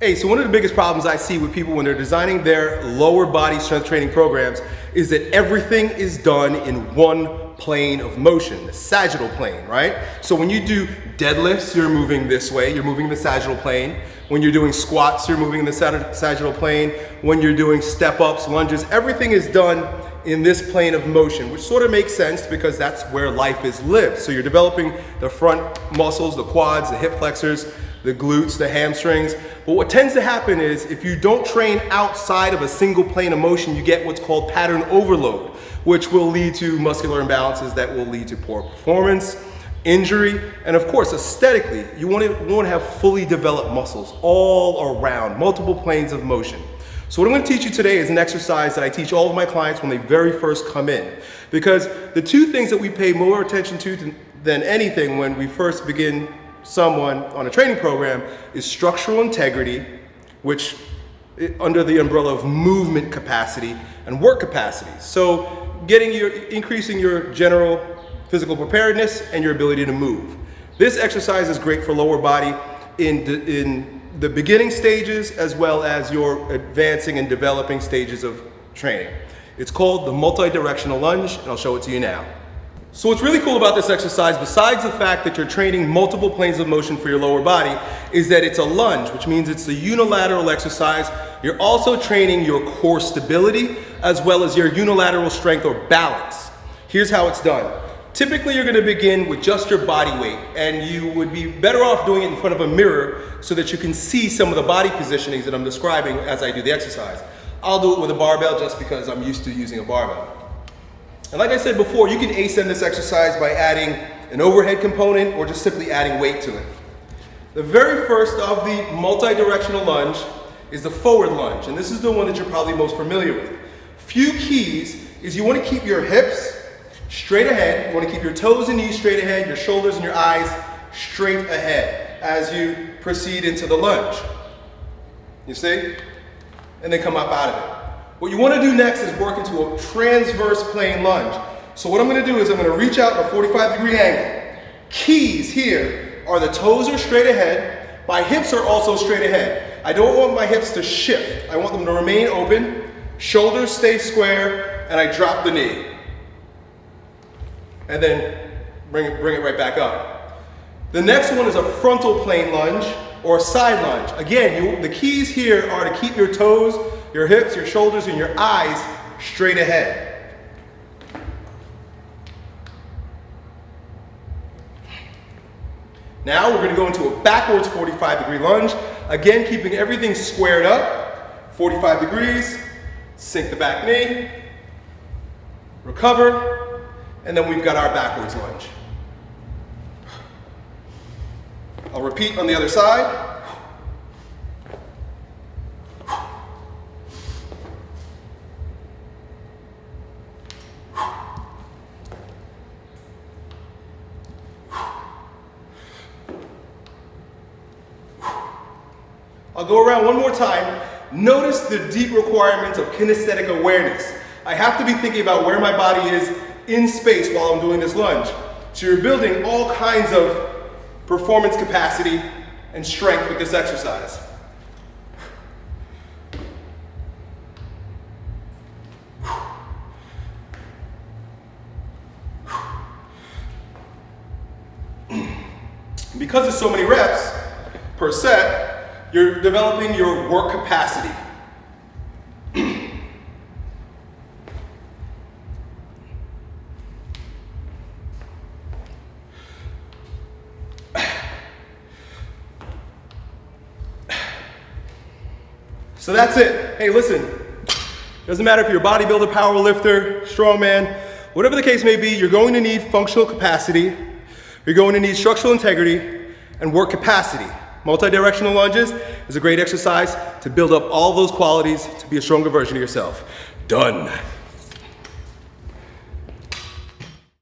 Hey, so one of the biggest problems I see with people when they're designing their lower body strength training programs is that everything is done in one plane of motion, the sagittal plane, right? So when you do deadlifts, you're moving this way, you're moving the sagittal plane. When you're doing squats, you're moving the sagittal plane. When you're doing step-ups, lunges, everything is done in this plane of motion, which sort of makes sense because that's where life is lived. So you're developing the front muscles, the quads, the hip flexors, the glutes, the hamstrings. But what tends to happen is if you don't train outside of a single plane of motion, you get what's called pattern overload, which will lead to muscular imbalances that will lead to poor performance, injury, and of course, aesthetically, you want to have fully developed muscles all around, multiple planes of motion. So what I'm going to teach you today is an exercise that I teach all of my clients when they very first come in. Because the two things that we pay more attention to than anything when we first begin someone on a training program is structural integrity, which under the umbrella of movement capacity and work capacity. So increasing your general physical preparedness and your ability to move. This exercise is great for lower body in the beginning stages as well as your advancing and developing stages of training. It's called the multi-directional lunge, and I'll show it to you now. So what's really cool about this exercise, besides the fact that you're training multiple planes of motion for your lower body, is that it's a lunge, which means it's a unilateral exercise. You're also training your core stability as well as your unilateral strength or balance. Here's how it's done. Typically, you're going to begin with just your body weight, and you would be better off doing it in front of a mirror so that you can see some of the body positionings that I'm describing as I do the exercise. I'll do it with a barbell just because I'm used to using a barbell. And like I said before, you can ascend this exercise by adding an overhead component or just simply adding weight to it. The very first of the multi-directional lunge is the forward lunge, and this is the one that you're probably most familiar with. Few keys is you want to keep your hips straight ahead. You want to keep your toes and knees straight ahead, your shoulders and your eyes straight ahead as you proceed into the lunge. You see? And then come up out of it. What you want to do next is work into a transverse plane lunge. So what I'm going to do is I'm going to reach out at a 45-degree angle. Keys here are the toes are straight ahead. My hips are also straight ahead. I don't want my hips to shift. I want them to remain open. Shoulders stay square, and I drop the knee. And then bring it right back up. The next one is a frontal plane lunge or side lunge. Again, the keys here are to keep your toes, your hips, your shoulders, and your eyes straight ahead. Now we're going to go into a backwards 45-degree lunge. Again, keeping everything squared up. 45 degrees, sink the back knee, recover, and then we've got our backwards lunge. I'll repeat on the other side. I'll go around one more time. Notice the deep requirements of kinesthetic awareness. I have to be thinking about where my body is in space while I'm doing this lunge. So you're building all kinds of performance capacity and strength with this exercise. Because there's so many reps per set, you're developing your work capacity. So that's it. Hey, listen, doesn't matter if you're a bodybuilder, power lifter, strongman, whatever the case may be, you're going to need functional capacity, you're going to need structural integrity, and work capacity. Multi-directional lunges is a great exercise to build up all those qualities to be a stronger version of yourself. Done.